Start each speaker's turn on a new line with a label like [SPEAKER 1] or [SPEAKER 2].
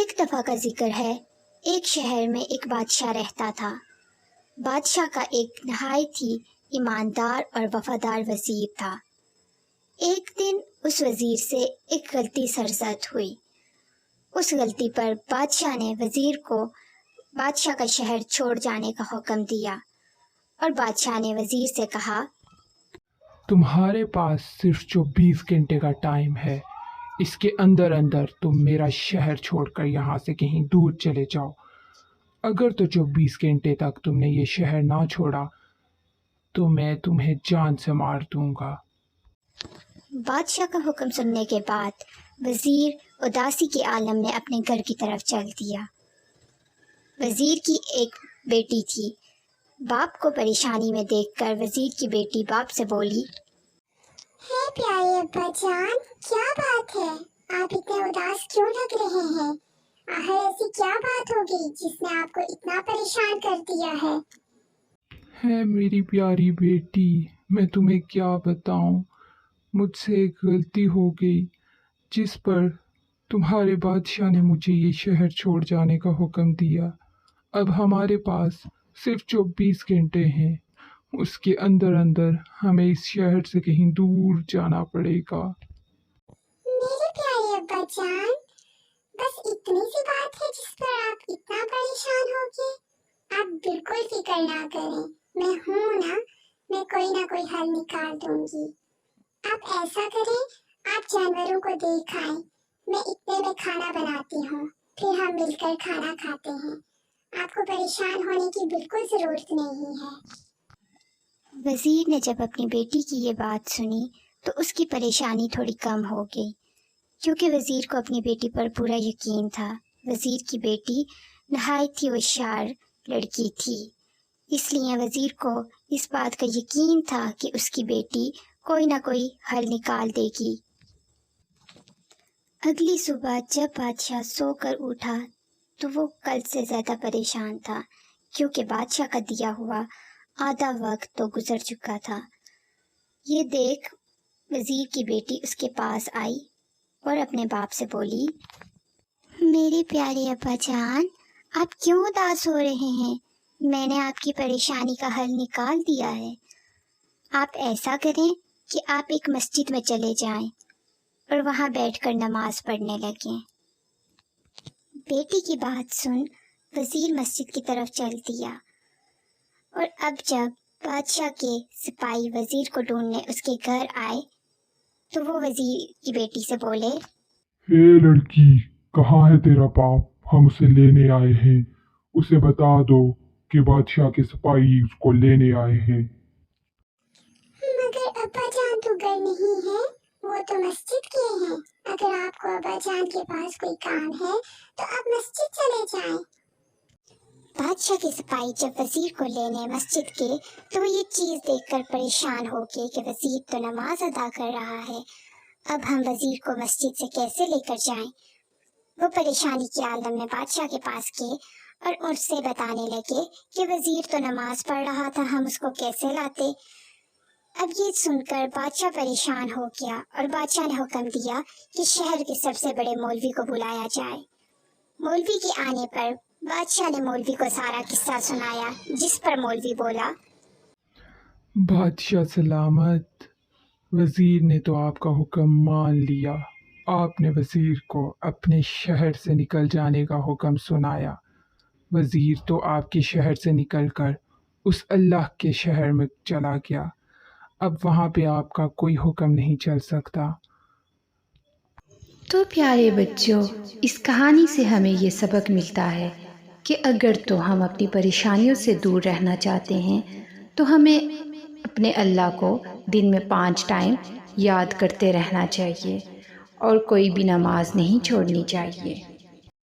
[SPEAKER 1] ایک دفعہ کا ذکر ہے، ایک شہر میں ایک بادشاہ رہتا تھا۔ بادشاہ کا ایک نہایت ہی ایماندار اور وفادار وزیر تھا۔ ایک دن اس وزیر سے ایک غلطی سرزد ہوئی۔ اس غلطی پر بادشاہ نے وزیر کو بادشاہ کا شہر چھوڑ جانے کا حکم دیا، اور بادشاہ نے وزیر سے کہا،
[SPEAKER 2] تمہارے پاس صرف 24 گھنٹے کا ٹائم ہے، اس کے اندر تم میرا شہر چھوڑ کر یہاں سے کہیں دور چلے جاؤ۔ اگر تو 24 گھنٹے تک تم نے یہ شہر نہ چھوڑا تو میں تمہیں جان سے مار دوں گا۔
[SPEAKER 1] بادشاہ کا حکم سننے کے بعد وزیر اداسی کے عالم میں اپنے گھر کی طرف چل دیا۔ وزیر کی ایک بیٹی تھی۔ باپ کو پریشانی میں دیکھ کر وزیر کی بیٹی باپ سے بولی،
[SPEAKER 3] ہے پیارے ابا جان، کیا بات ہے؟ آپ اتنے اداس کیوں لگ رہے ہیں؟ آخر ایسی کیا بات ہوگی جس نے آپ کو اتنا پریشان کر دیا ہے
[SPEAKER 2] میری پیاری بیٹی، میں تمہیں کیا بتاؤں، مجھ سے ایک غلطی ہو گئی جس پر تمہارے بادشاہ نے مجھے یہ شہر چھوڑ جانے کا حکم دیا۔ اب ہمارے پاس صرف 24 گھنٹے ہیں، اس کے اندر ہمیں اس شہر سے کہیں دور جانا پڑے گا۔
[SPEAKER 3] میرے پیارے ابا جان، بس اتنی سی بات ہے جس پر آپ اتنا پریشان ہو گے؟ آپ بالکل فکر نہ کریں، میں ہوں نا، میں کوئی نہ کوئی حل نکال دوں گی۔ آپ ایسا کریں، آپ جانوروں کو دیکھ آئیں، میں اتنے میں کھانا بناتی ہوں، پھر ہم مل کر کھانا کھاتے ہیں۔ آپ کو پریشان ہونے کی بالکل ضرورت نہیں ہے۔
[SPEAKER 1] وزیر نے جب اپنی بیٹی کی یہ بات سنی تو اس کی پریشانی تھوڑی کم ہو گئی، کیونکہ وزیر کو اپنی بیٹی پر پورا یقین تھا۔ وزیر کی بیٹی نہایت ہی ہوشیار لڑکی تھی، اس لیے وزیر کو اس بات کا یقین تھا کہ اس کی بیٹی کوئی نہ کوئی حل نکال دے گی۔ اگلی صبح جب بادشاہ سو کر اٹھا تو وہ کل سے زیادہ پریشان تھا، کیونکہ بادشاہ کا دیا ہوا آدھا وقت تو گزر چکا تھا۔ یہ دیکھ وزیر کی بیٹی اس کے پاس آئی اور اپنے باپ سے بولی، میرے پیارے ابا جان، آپ کیوں اداس ہو رہے ہیں؟ میں نے آپ کی پریشانی کا حل نکال دیا ہے۔ آپ ایسا کریں کہ آپ ایک مسجد میں چلے جائیں اور وہاں بیٹھ کر نماز پڑھنے لگیں۔ بیٹی کی بات سن وزیر مسجد کی طرف چل دیا، اور اب جب بادشاہ کے سپاہی وزیر کو ڈھونڈنے اس کے گھر آئے تو وہ وزیر کی بیٹی سے بولے،
[SPEAKER 4] لڑکی، کہاں ہے تیرا باپ؟ ہم اسے لینے آئے ہیں، اسے بتا دو کہ بادشاہ کے سپاہی اس کو لینے آئے ہیں۔
[SPEAKER 3] مگر ابا جان تو گھر نہیں ہے، وہ تو مسجد کے ہیں۔ اگر آپ کو ابا جان کے پاس کوئی کام ہے تو آپ مسجد چلے جائیں۔
[SPEAKER 1] بادشاہ کے سپاہی جب وزیر کو لینے مسجد کے تو وہ یہ چیز دیکھ کر پریشان ہو گئے کہ وزیر تو نماز ادا کر رہا ہے، اب ہم وزیر کو مسجد سے کیسے لے کر جائیں؟ وہ پریشانی کے عالم میں بادشاہ کے پاس گئے اور اس سے بتانے لگے کہ وزیر تو نماز پڑھ رہا تھا، ہم اس کو کیسے لاتے؟ اب یہ سن کر بادشاہ پریشان ہو گیا اور بادشاہ نے حکم دیا کہ شہر کے سب سے بڑے مولوی کو بلایا جائے۔ مولوی کے آنے پر بادشاہ نے مولوی کو سارا قصہ سنایا، جس پر مولوی بولا،
[SPEAKER 2] بادشاہ سلامت، وزیر نے تو آپ کا حکم مان لیا۔ آپ نے وزیر کو اپنے شہر سے نکل جانے کا حکم سنایا۔ وزیر تو آپ کے شہر سے نکل کر اس اللہ کے شہر میں چلا گیا، اب وہاں پہ آپ کا کوئی حکم نہیں چل سکتا۔
[SPEAKER 5] تو پیارے بچوں، اس کہانی سے ہمیں یہ سبق ملتا ہے کہ اگر تو ہم اپنی پریشانیوں سے دور رہنا چاہتے ہیں تو ہمیں اپنے اللہ کو دن میں 5 ٹائم یاد کرتے رہنا چاہیے، اور کوئی بھی نماز نہیں چھوڑنی چاہیے۔